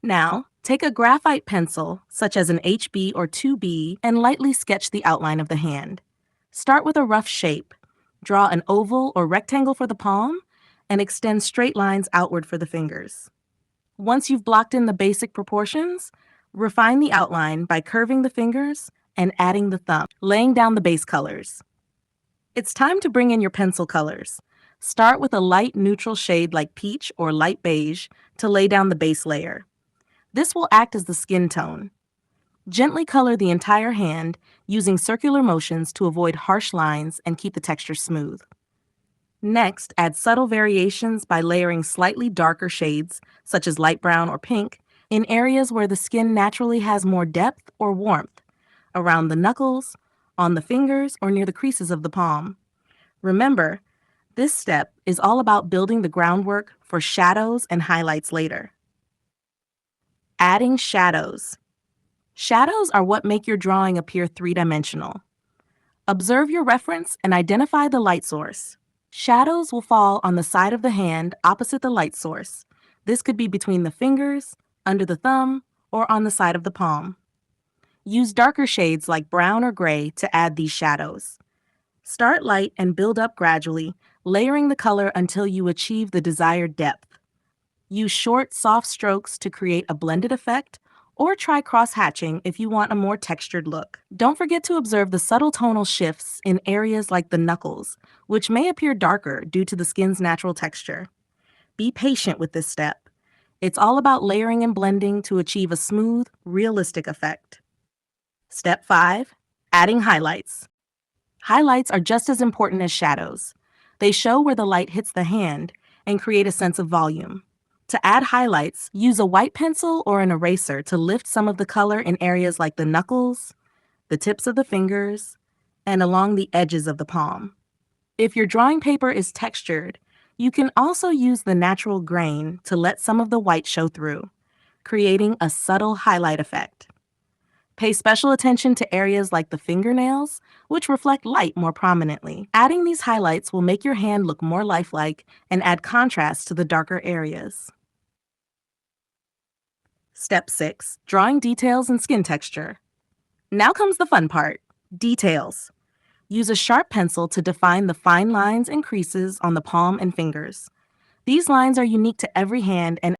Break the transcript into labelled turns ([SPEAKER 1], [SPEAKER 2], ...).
[SPEAKER 1] Now, take a graphite pencil, such as an HB or 2B, and lightly sketch the outline of the hand. Start with a rough shape. Draw an oval or rectangle for the palm, and extend straight lines outward for the fingers. Once you've blocked in the basic proportions, refine the outline by curving the fingers and adding the thumb, laying down the base colors. It's time to bring in your pencil colors. Start with a light neutral shade like peach or light beige to lay down the base layer. This will act as the skin tone. Gently color the entire hand using circular motions to avoid harsh lines and keep the texture smooth. Next, add subtle variations by layering slightly darker shades, such as light brown or pink, in areas where the skin naturally has more depth or warmth, around the knuckles, on the fingers, or near the creases of the palm. Remember, this step is all about building the groundwork for shadows and highlights later. Adding shadows. Shadows are what make your drawing appear three-dimensional. Observe your reference and identify the light source. Shadows will fall on the side of the hand opposite the light source. This could be between the fingers, under the thumb, or on the side of the palm. Use darker shades like brown or gray to add these shadows. Start light and build up gradually, layering the color until you achieve the desired depth. Use short, soft strokes to create a blended effect, or try cross-hatching if you want a more textured look. Don't forget to observe the subtle tonal shifts in areas like the knuckles, which may appear darker due to the skin's natural texture. Be patient with this step. It's all about layering and blending to achieve a smooth, realistic effect. Step 5. Adding highlights. Highlights are just as important as shadows. They show where the light hits the hand and create a sense of volume. To add highlights, use a white pencil or an eraser to lift some of the color in areas like the knuckles, the tips of the fingers, and along the edges of the palm. If your drawing paper is textured, you can also use the natural grain to let some of the white show through, creating a subtle highlight effect. Pay special attention to areas like the fingernails, which reflect light more prominently. Adding these highlights will make your hand look more lifelike and add contrast to the darker areas. Step 6. Drawing details and skin texture. Now comes the fun part, details. Use a sharp pencil to define the fine lines and creases on the palm and fingers. These lines are unique to every hand and